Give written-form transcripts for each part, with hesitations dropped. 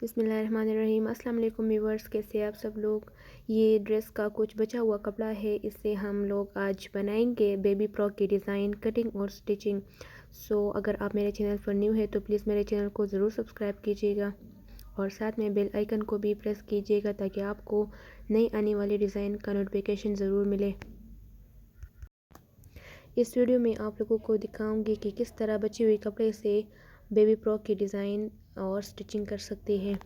बिस्मिल्लाहिर्रहमानिर्रहीम। अस्सलाम वालेकुम व्यूअर्स, कैसे आप सब लोग। ये ड्रेस का कुछ बचा हुआ कपड़ा है, इससे हम लोग आज बनाएंगे बेबी फ्रॉक की डिज़ाइन, कटिंग और स्टिचिंग। अगर आप मेरे चैनल पर न्यू है तो प्लीज़ मेरे चैनल को ज़रूर सब्सक्राइब कीजिएगा और साथ में बेल आइकन को भी प्रेस कीजिएगा ताकि आपको नई आने वाली डिज़ाइन का नोटिफिकेशन ज़रूर मिले। इस वीडियो में आप लोगों को दिखाऊंगी कि किस तरह बचे हुए कपड़े से बेबी फ्रॉक की डिज़ाइन और स्टिचिंग कर सकते हैं।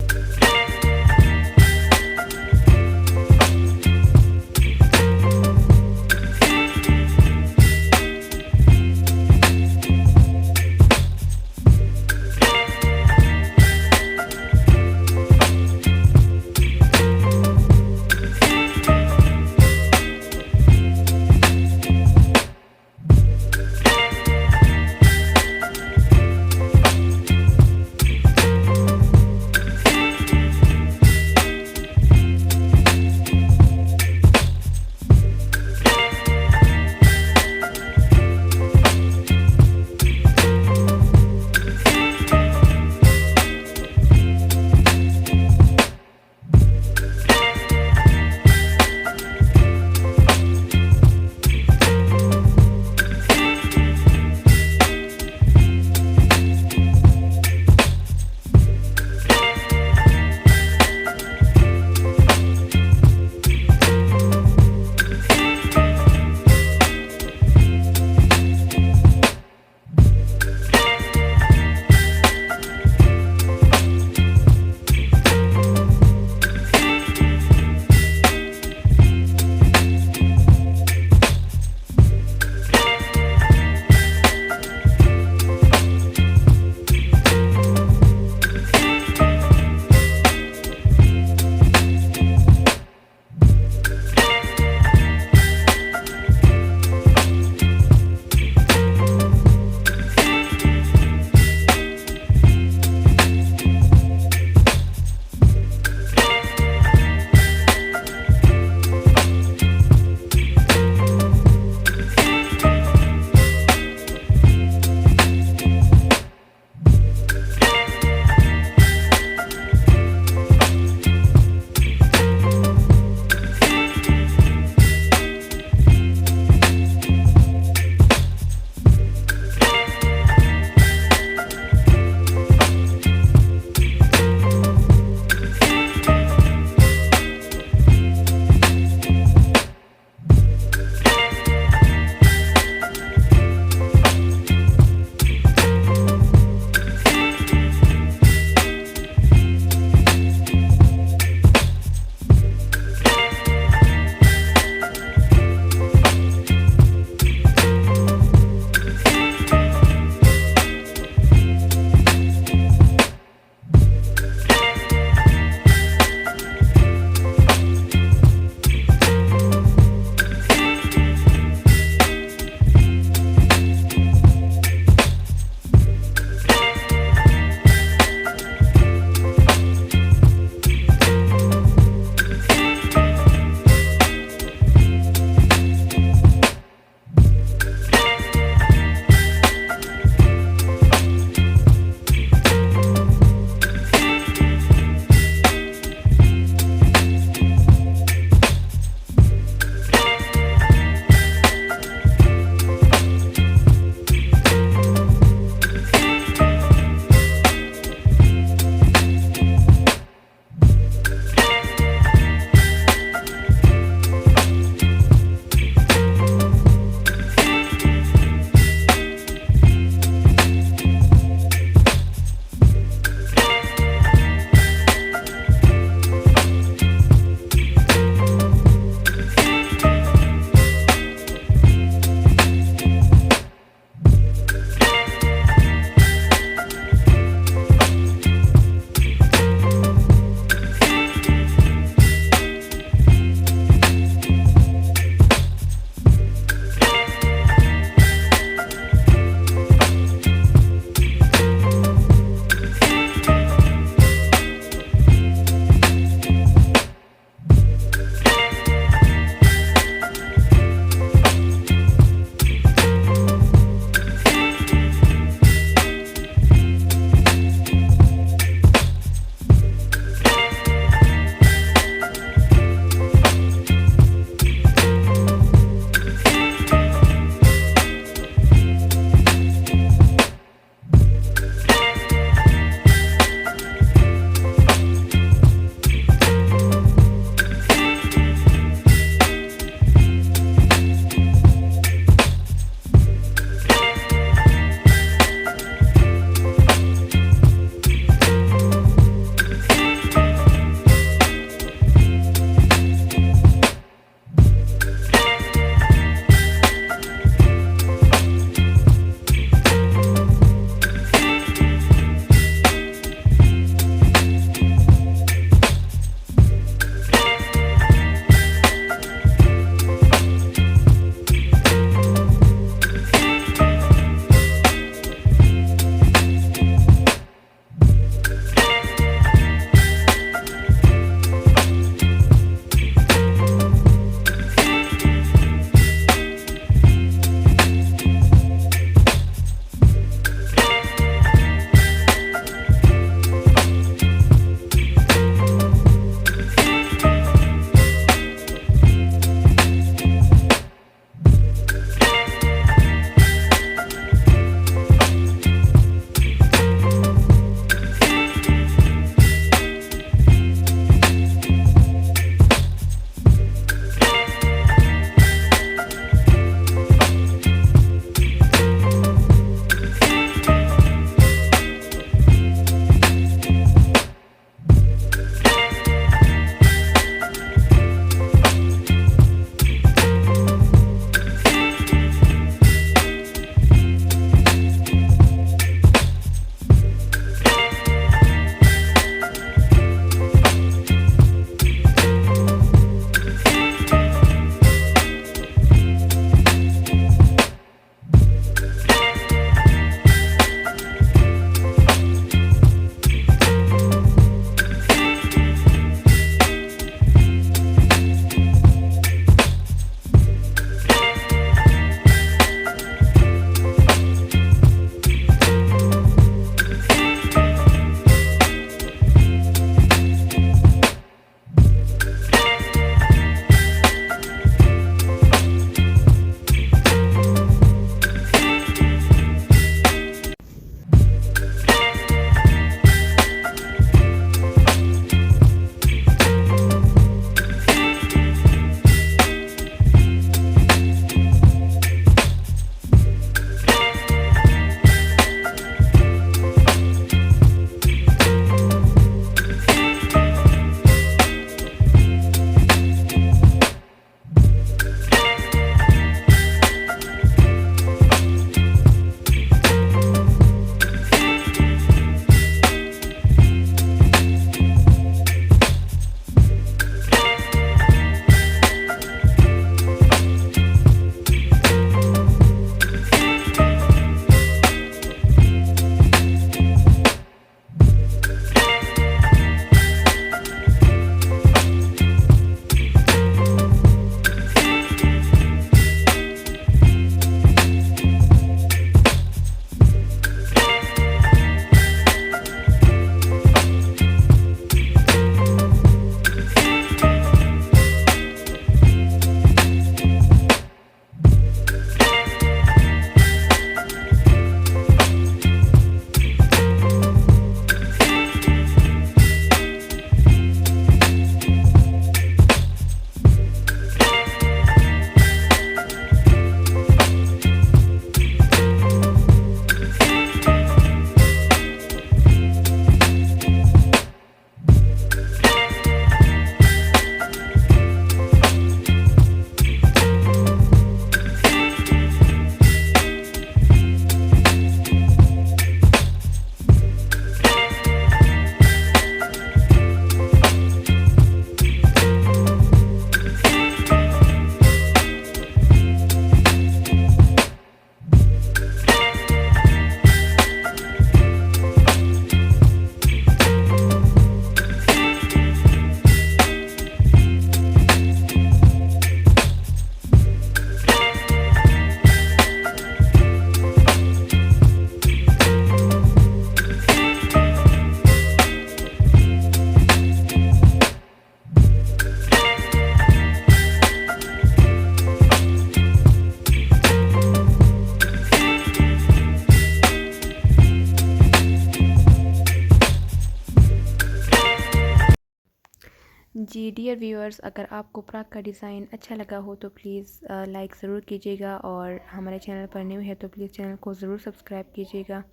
जी डियर व्यूअर्स, अगर आपको फ्रॉक का डिज़ाइन अच्छा लगा हो तो प्लीज़ लाइक ज़रूर कीजिएगा, और हमारे चैनल पर न्यू है तो प्लीज़ चैनल को ज़रूर सब्सक्राइब कीजिएगा।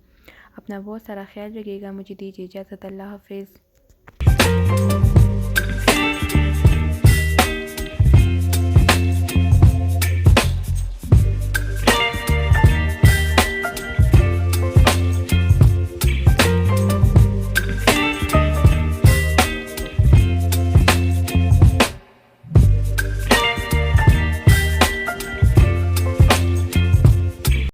अपना बहुत सारा ख्याल रखिएगा। मुझे दीजिए इजाज़त। अल्लाह हाफिज़।